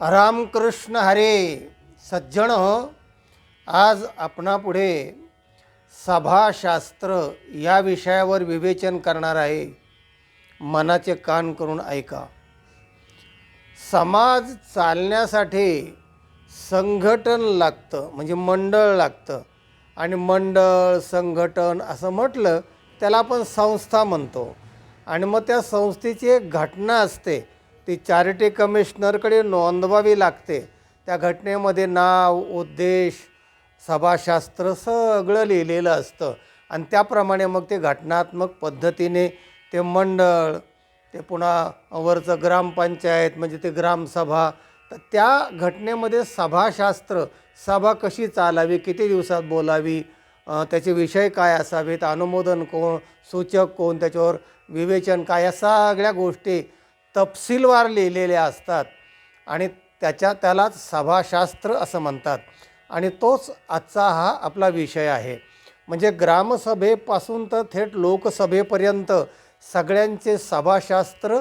रामकृष्ण हरे. सज्जन हो, आज आपणापुढे सभाशास्त्र या विषयावर विवेचन करणार आहे. मनाचे कान करून ऐका. समाज चालण्यासाठी संघटन लागतं, म्हणजे मंडळ लागतं. आणि मंडळ संघटन असं म्हटलं त्याला आपण संस्था म्हणतो. आणि मग त्या संस्थेची एक घटना असते, ती चॅरिटी कमिशनरकडे नोंदवावी लागते. त्या घटनेमध्ये नाव, उद्देश, सभाशास्त्र सगळं लिहिलेलं असतं. आणि त्याप्रमाणे मग ते घटनात्मक पद्धतीने ते मंडळ, ते पुन्हा वरचं ग्रामपंचायत म्हणजे ते ग्रामसभा, तर त्या घटनेमध्ये सभाशास्त्र, सभा कशी चालावी, किती दिवसात बोलावी, त्याचे विषय काय असावेत, अनुमोदन कोण, सूचक कोण, त्याच्यावर विवेचन काय, या सगळ्या गोष्टी तपशीलवार लिहिलेल्या असतात. आणि त्यालाच सभाशास्त्र असं म्हणतात. आणि तोच आजचा हा आपला विषय आहे. म्हणजे ग्रामसभेपासून तर थेट लोकसभेपर्यंत सगळ्यांचे सभाशास्त्र,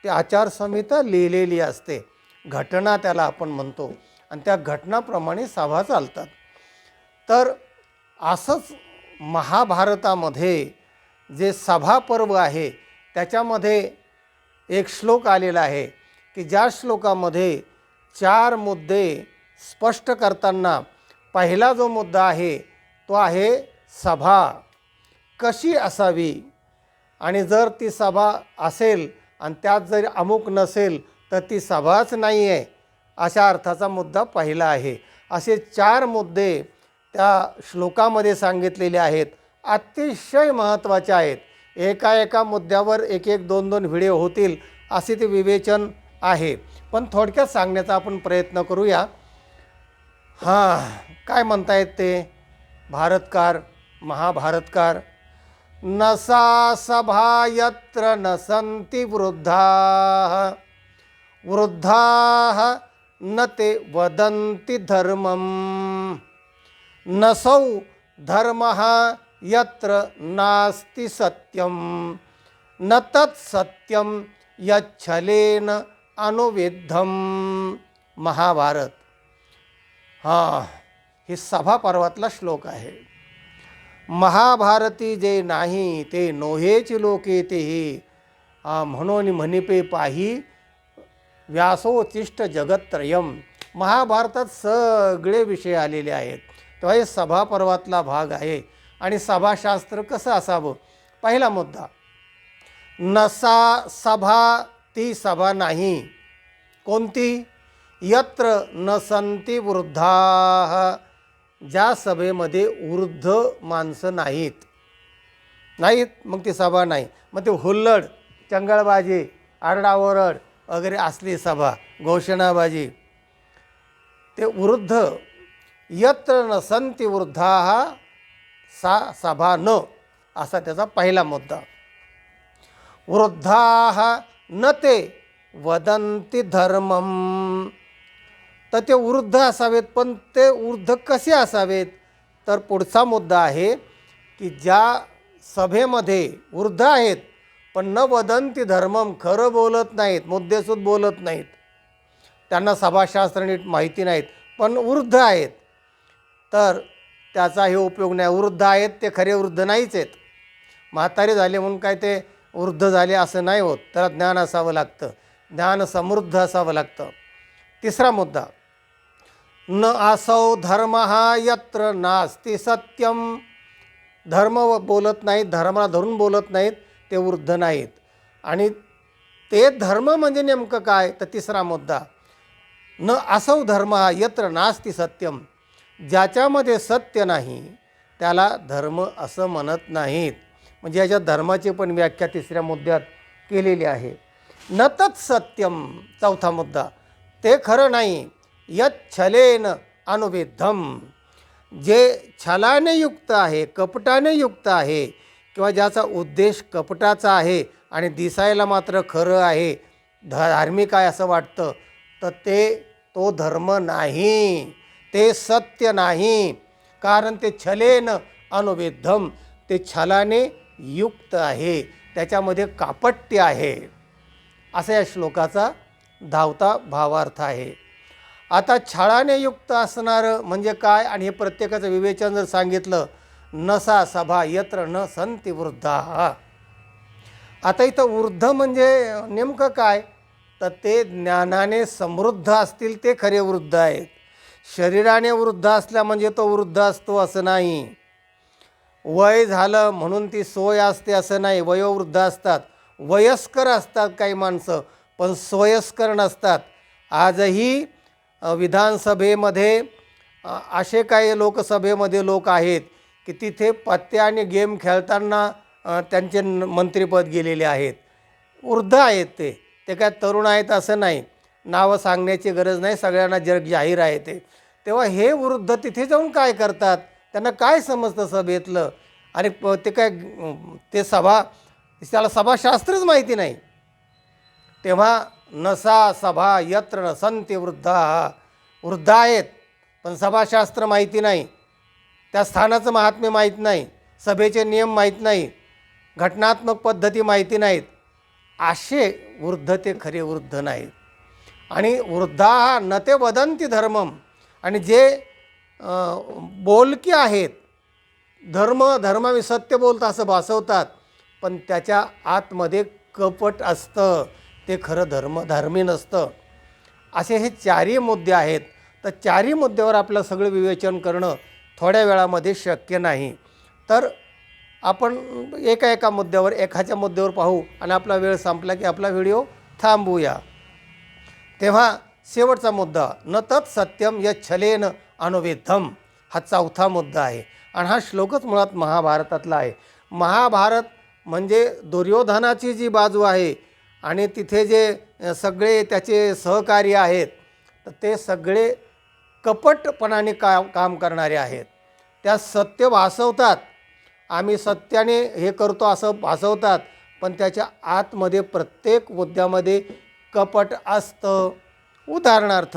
ते आचारसंहिता लिहिलेली असते. घटना त्याला आपण म्हणतो. आणि त्या घटनाप्रमाणे सभा चालतात. तर असंच महाभारतामध्ये जे सभापर्व आहे त्याच्यामध्ये एक श्लोक आलेला आहे की ज्या श्लोकामध्ये 4 मुद्दे स्पष्ट करताना पहिला जो मुद्दा आहे तो आहे सभा कशी असावी. आणि जर ती सभा असेल आणि त्यात जर अमुक नसेल तर ती सभाच नाही आहे, अशा अर्थाचा मुद्दा पहिला आहे. असे 4 मुद्दे त्या श्लोकामध्ये सांगितलेले आहेत. अतिशय महत्त्वाचे आहेत. एका मुद्द्यावर 1-1, 2-2 व्हिडिओ होतील असे ते विवेचन आहे. पण थोडक्यात सांगण्याचा आपण प्रयत्न करूया. काय म्हणतायत ते भारतकार, महाभारतकार. नसा सभा यत्र न संति वृद्धाः वृद्धाः न ते वदन्ति धर्मं नसौ धर्मः यत्र नास्ति सत्यं न तत् सत्यं यच्छलेन अनुविद्धं. महाभारत. ही सभा पर्वातला श्लोक आहे. महाभारती जे नाही ते नोहेची लोके तेही, म्हणून म्हणिपे पाही व्यासोचिष्ट जगत्त्रयम. महाभारतात सगळे विषय आलेले आहेत. तेव्हा हे सभापर्वातला भाग आहे. आणि सभाशास्त्र कसं असावं. पहिला मुद्दा, नसा सभा, ती सभा नाही. कोणती? यत्र न संति वृद्धाः, ज्या सभेमध्ये वृद्ध माणसं नाहीत. मग ती सभा नाही. मग ते हुल्लड, चंगळबाजी, आरडाओरड वगैरे असली सभा, घोषणाबाजी, ते वृद्ध. यत्र न संति वृद्धाः सा सभा न, असा त्याचा पहिला मुद्दा. वृद्धाः न ते वदन्ति धर्मं, तर ते वृद्ध असावेत. पण ते वृद्ध कसे असावेत, तर पुढचा मुद्दा आहे की ज्या सभेमध्ये वृद्ध आहेत पण न वदन्ति धर्मम, खरं बोलत नाहीत, मुद्देसूद बोलत नाहीत, त्यांना सभाशास्त्र नीट माहिती नाहीत, पण वृद्ध आहेत, तर त्याचाही उपयोग नाही. वृद्ध आहेत ते खरे वृद्ध नाहीच आहेत. म्हातारे झाले म्हणून काय ते वृद्ध झाले असं नाही होत. त्याला ज्ञान असावं लागतं, ज्ञान समृद्ध असावं लागतं. तिसरा मुद्दा, न असौ धर्मः यत्र नास्ति सत्यम, धर्म बोलत नाहीत, धर्माला धरून बोलत नाहीत, ते वृद्ध नाहीत. आणि ते धर्म म्हणजे नेमकं काय, तर तिसरा मुद्दा, न असौ धर्मः यत्र नास्ति सत्यम, ज्याच्यामध्ये सत्य नाही त्याला धर्म असं म्हणत नाहीत. म्हणजे याच्या धर्माची पण व्याख्या तिसऱ्या मुद्द्यात केलेली आहे. न तत् सत्यम, चौथा मुद्दा, ते खरं नाही. यच्छलेन अनुविद्धम, जे छलाने युक्त आहे, कपटाने युक्त आहे, किंवा ज्याचा उद्देश कपटाचा आहे आणि दिसायला मात्र खरं आहे, धार्मिक आहे असं वाटतं, तर तो धर्म नाही, ते सत्य नाही. कारण ते छलेन अनुविद्धम, ते छलाने युक्त आहे, त्याच्यामध्ये कापट्य आहे, असा या श्लोकाचा धावता भावार्थ आहे. आता छळाने युक्त असणारं म्हणजे काय, आणि हे प्रत्येकाचं विवेचन जर सांगितलं, नसा सभा यत्र न संती वृद्धा. आता इथं वृद्ध म्हणजे नेमकं काय, तर ते ज्ञानाने समृद्ध असतील ते खरे वृद्ध आहेत. शरीराने वृद्ध असल्या म्हणजे तो वृद्ध असतो असं नाही. वय झालं म्हणून ती सोय असते असं नाही. वयोवृद्ध असतात, वयस्कर असतात काही माणसं, पण सोयस्कर नसतात. आजही विधानसभेमध्ये असे काही लोकसभेमध्ये लोक आहेत की तिथे पत्ते आणि गेम खेळताना त्यांचे मंत्रिपद गेलेले आहेत. वृद्ध आहेत ते, ते काय तरुण आहेत असं नाही. नावं सांगण्याची गरज नाही, सगळ्यांना जग जाहीर आहे ते. तेव्हा हे वृद्ध तिथे जाऊन काय करतात, त्यांना काय समजतं सभेतलं, आणि ते काय ते त्याला सभाशास्त्रच माहिती नाही. तेव्हा नसा सभा यत्र न संती वृद्धा. वृद्ध आहेत पण सभाशास्त्र माहिती नाही, त्या स्थानाचं महात्म्य माहीत नाही, सभेचे नियम माहीत नाही, घटनात्मक पद्धती माहिती नाहीत. असे वृद्ध ते खरे वृद्ध नाहीत. आणि वृद्धा न ते वदंती धर्मम. आणि जे बोलके आहेत, धर्मावी सत्य बोलतात असं भासवतात, पण त्याच्या आतमध्ये कपट असतं, ते खरं धार्मी नसतं. असे हे चारही मुद्दे आहेत. तर चारही मुद्द्यावर आपलं सगळं विवेचन करणं थोड्या वेळामध्ये शक्य नाही. तर आपण एका मुद्द्यावर एखाद्या मुद्द्यावर पाहू आणि आपला वेळ संपला की आपला व्हिडिओ थांबवूया. तेव्हा शेवटचा मुद्दा, न तत् सत्यम यच्छलेन अनुविद्धम, हा चौथा मुद्दा आहे. आणि हा श्लोकच मुळात महाभारतातला आहे. महाभारत म्हणजे दुर्योधनाची जी बाजू आहे आणि तिथे जे सगळे त्याचे सहकारी आहेत, तर ते सगळे कपटपणाने काम करणारे आहेत. त्या सत्य भासवतात, आम्ही सत्याने हे करतो असं भासवतात, पण त्याच्या आतमध्ये प्रत्येक मुद्द्यामध्ये कपट असतं. उदाहरणार्थ,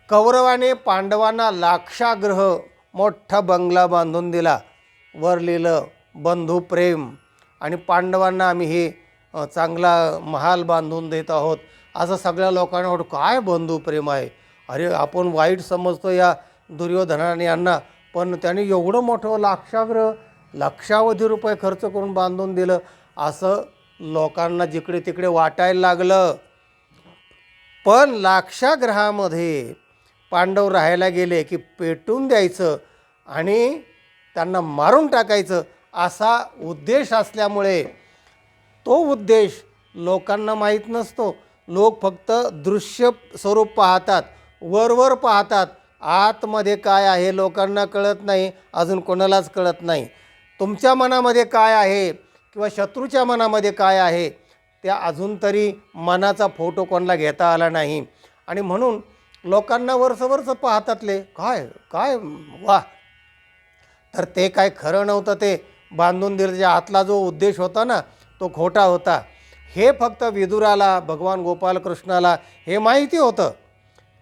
कौरवाने पांडवांना लाक्षागृह मोठा बंगला बांधून दिला, वर लिहिलं बंधुप्रेम, आणि पांडवांना आम्ही हे चांगला महाल बांधून देत आहोत, असं सगळ्या लोकांना वाटतं काय बंधुप्रेम आहे, अरे आपण वाईट समजतो या दुर्योधनाने यांना, पण त्यांनी एवढं मोठं लाक्षागृह लक्षावधी रुपये खर्च करून बांधून दिलं, असं लोकांना जिकडे तिकडे वाटायला लागलं. पण लाक्षागृहामध्ये पांडव राहायला गेले की पेटून द्यायचं आणि त्यांना मारून टाकायचं असा उद्देश असल्यामुळे तो उद्देश लोकांना माहीत नसतो. लोक फक्त दृश्य स्वरूप पाहतात, वरवर पाहतात, आतमध्ये काय आहे लोकांना कळत नाही, अजून कोणालाच कळत नाही. तुमच्या मनामध्ये काय आहे किंवा शत्रूच्या मनामध्ये काय आहे, त्या अजून तरी मनाचा फोटो कोणाला घेता आला नाही. आणि म्हणून लोकांना वरचं पाहतातले काय काय वा, तर ते काय खरं नव्हतं. ते बांधून दिल्याच्या आतला जो उद्देश होता ना, तो खोटा होता. हे फक्त विदुराला, भगवान गोपालकृष्णाला हे माहिती होतं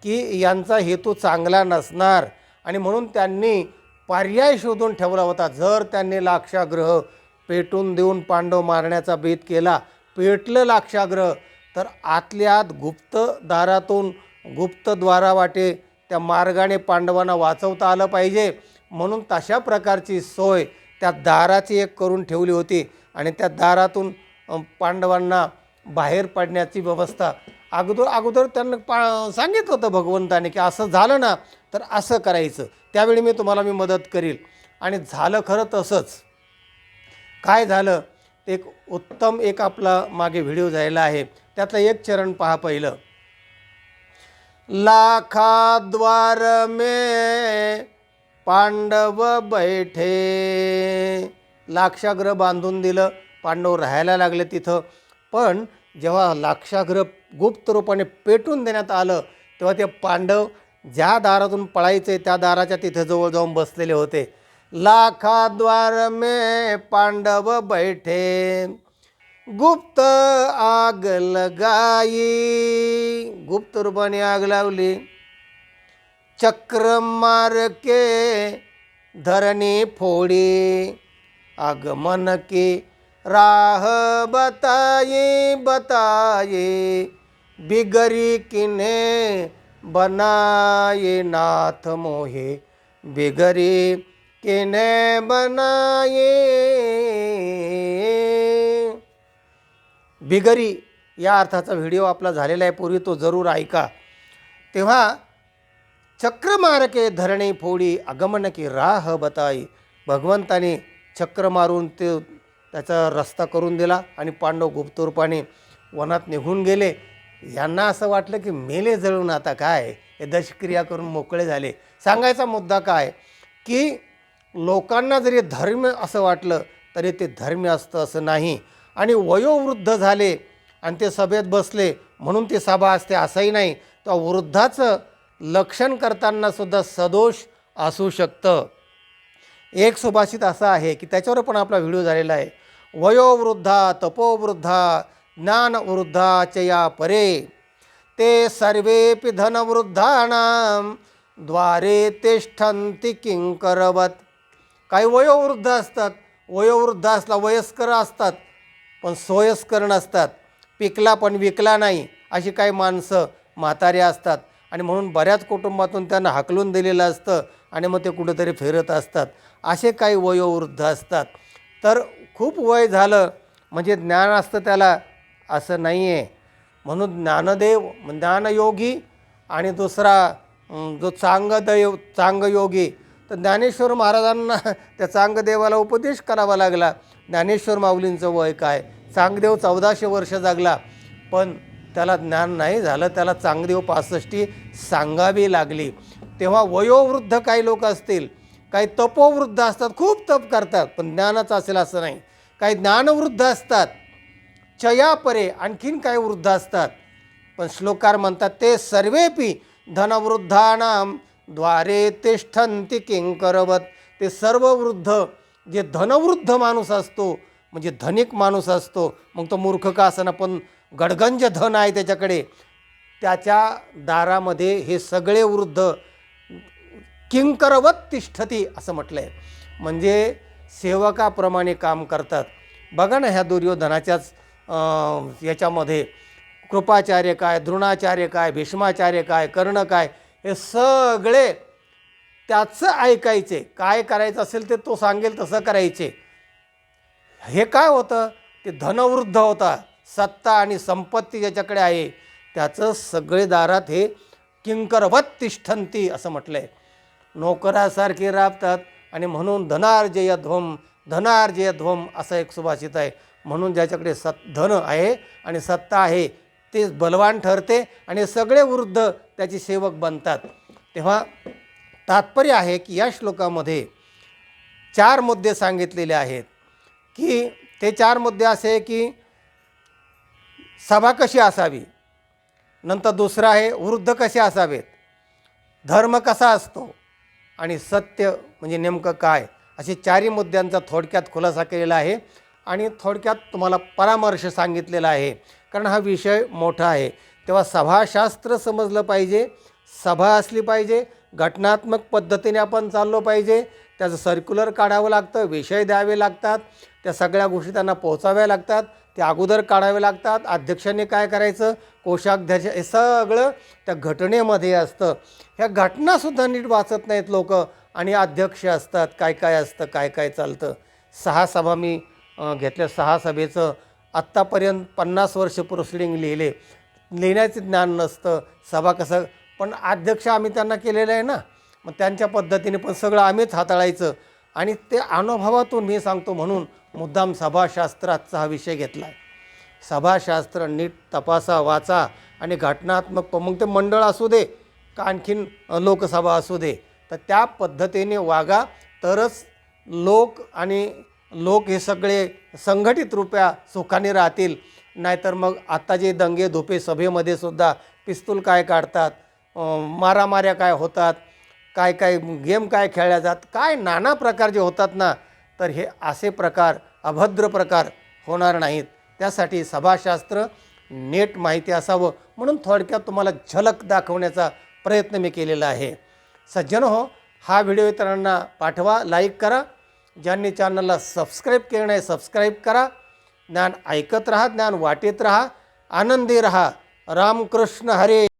की यांचा हेतू चांगला नसणार, आणि म्हणून त्यांनी पर्याय शोधून ठेवला होता. जर त्यांनी लाक्षागृह पेटून देऊन पांडव मारण्याचा बेत केला, पेटलं लाक्षागृह, तर आतल्या आत गुप्त दारातून गुप्तद्वारावाटे त्या मार्गाने पांडवांना वाचवता आलं पाहिजे. म्हणून तशा प्रकारची सोय त्या दाराची एक करून ठेवली होती, आणि त्या दारातून पांडवांना बाहेर पडण्याची व्यवस्था अगोदर त्यांना सांगितलं होतं भगवंताने की असं झालं ना तर असं करायचं, त्यावेळी मी मदत करील. आणि झालं खरं तसंच. काय झालं, एक उत्तम आपला मागे व्हिडिओ झालेला आहे, त्यातलं एक चरण पहा. पहिलं, लाखाद्वार में पांडव बैठे, लाक्षागृह बांधून दिलं, पांडव राहायला लागले तिथं. पण जेव्हा लाक्षागृह गुप्त रूपाने पेटून देण्यात आलं, तेव्हा ते पांडव ज्या दारातून पळायचे त्या दाराच्या तिथे जवळ जाऊन बसलेले होते. लाखाद्वार में पांडव बैठे, गुप्त आग लगाई, गुप्त रूपाने आग लावली. चक्र मार के धरणी फोडी, आगमन की राह बताई, बिगरी किन्हे बनाए नाथ मोहे, बिगरी किने बनाए। बिगरी या अर्थाचा व्हिडिओ आपला झालेला आहे पूर्वी, तो जरूर ऐका. तेव्हा चक्र मारके धरणी फोडी, आगमन की राह बताई. भगवंताने चक्र मारून ते त्याचा रस्ता करून दिला आणि पांडव गुप्तरूपाने वनात निघून गेले. यांना असं वाटलं की मेले जळून, आता काय हे दशक्रिया करून मोकळे झाले. सांगायचा मुद्दा काय की लोकांना जरी धर्म असं वाटलं तरी ते धर्म असतं असं नाही. आणि वयोवृद्ध झाले आणि ते सभेत बसले म्हणून ती सभा असते असंही नाही. तर वृद्धाचं लक्षण करताना सुद्धा सदोष असू शकतं. एक सुभाषित असं आहे की त्याच्यावर पण आपला व्हिडिओ झालेला आहे. वयोवृद्धा तपोवृद्धा ज्ञानवृद्धा चया परे, ते सर्वेपि धनवृद्धानां द्वारे तिष्ठन्ति किंकरवत. काही वयोवृद्ध असतात, वयोवृद्ध असला वयस्कर असतात पण सोयस्कर नसतात, पिकला पण विकला नाही अशी काही माणसं म्हातारे असतात. आणि म्हणून बऱ्याच कुटुंबातून त्यांना हाकलून दिलेलं असतं आणि मग ते कुठेतरी फिरत असतात. असे काही वयोवृद्ध असतात. तर खूप वय झालं म्हणजे ज्ञान असतं त्याला असं नाही आहे. म्हणून ज्ञानदेव ज्ञानयोगी आणि दुसरा जो चांगयोगी. तर ज्ञानेश्वर महाराजांना त्या चांगदेवाला उपदेश करावा लागला. ज्ञानेश्वर माऊलींचं वय काय, चांगदेव 1400 वर्ष जगला पण त्याला ज्ञान नाही झालं, त्याला चांगदेव 65 सांगावी लागली. तेव्हा वयोवृद्ध काही लोक असतील, काही तपोवृद्ध असतात, खूप तप करतात पण ज्ञानाचं असेल असं नाही. काही ज्ञानवृद्ध असतात, चयापरे आणखीन काही वृद्ध असतात. पण श्लोकार म्हणतात ते सर्वेपि धनवृद्धानां द्वारे तिष्ठन्ति किंकरवत. ते सर्व वृद्ध, जे धनवृद्ध माणूस असतो म्हणजे धनिक माणूस असतो, मग तो मूर्ख का असना पण गडगंज धन आहे त्याच्याकडे, त्याच्या दारामध्ये हे सगळे वृद्ध किंकरवत तिष्ठती असं म्हटलं आहे. म्हणजे सेवकाप्रमाणे काम करतात. बघा ना ह्या दुर्योधनाच्याच याच्यामध्ये कृपाचार्य काय, द्रोणाचार्य काय, भीष्माचार्य काय, कर्ण काय, हे सगळे त्याचं ऐकायचे. काय करायचं असेल ते तो सांगेल तसं करायचे. हे काय होतं, ते धनवृद्ध होता, सत्ता आणि संपत्ती ज्याच्याकडे आहे त्याचं सगळे दारात हे किंकरवत तिष्ठन्ति असं म्हटलं आहे. नोकरासारखे राबतात आणि म्हणून धनार्जयध्वम धनार्जयध्वम असं एक सुभाषित आहे. म्हणून ज्याच्याकडे धन आहे आणि सत्ता आहे ते बलवान ठरते आणि सगळे वृद्ध त्याचे सेवक बनतात. तेव्हा तात्पर्य आहे की या श्लोकामध्ये 4 मुद्दे सांगितलेले आहेत की ते 4 मुद्दे असे की सभा कशी असावी, नंतर दुसरं आहे वृद्ध कसे असावेत, धर्म कसा असतो आणि सत्य म्हणजे नेमकं काय, असे 4ही मुद्द्यांचा थोडक्यात खुलासा केलेला आहे. आणि थोडक्यात तुम्हाला परामर्श सांगितलेला आहे कारण हा विषय मोठा आहे. तेव्हा सभाशास्त्र समजलं पाहिजे, सभा असली पाहिजे, घटनात्मक पद्धतीने आपण चाललो पाहिजे, त्याचं सर्क्युलर काढावं लागतं, विषय द्यावे लागतात, त्या सगळ्या गोष्टी त्यांना पोहोचाव्या लागतात, ते अगोदर काढावे लागतात, अध्यक्षांनी काय करायचं, कोषाध्यक्ष, हे सगळं त्या घटनेमध्ये असतं. ह्या घटनासुद्धा नीट वाचत नाहीत लोक आणि अध्यक्ष असतात, काय काय असतं, काय काय चालतं. 6 सभा मी घेतल्या, 6 सभेचं आत्तापर्यंत 50 वर्ष प्रोसिडिंग लिहिण्याचं ज्ञान नसतं, सभा कसं, पण अध्यक्ष आम्ही त्यांना केलेलं आहे ना, मग त्यांच्या पद्धतीने पण सगळं आम्हीच हाताळायचं. आणि ते अनुभवातून मी सांगतो म्हणून मुद्दाम सभाशास्त्राचा हा विषय घेतला आहे. सभाशास्त्र नीट तपासा, वाचा आणि घटनात्मक, मग ते मंडळ असू दे का आणखीन लोकसभा असू दे, तर त्या पद्धतीने वागा तरच लोक हे सगळे संघटित रूप्या सुखाने राहतील. नाहीतर मग आता जे दंगे धोपे सभेमध्ये सुद्धा पिस्तूल काय काढतात, मारामाऱ्या काय होतात, काय काय गेम काय खेळल्या जात, काय नाना प्रकार जे होतात ना, तर हे असे प्रकार अभद्र प्रकार होणार नाहीत. त्यासाठी सभाशास्त्र नीट माहिती असावं म्हणून थोडक्यात तुम्हाला झलक दाखवण्याचा प्रयत्न मी केलेला आहे. सज्जन हो, हा व्हिडिओ इतरांना पाठवा, लाईक करा. ज्यांनी चॅनलला सबस्क्राईब केलं नाही सबस्क्राईब करा. ज्ञान ऐकत राहा, ज्ञान वाटेत राहा, आनंदी राहा. रामकृष्ण हरे.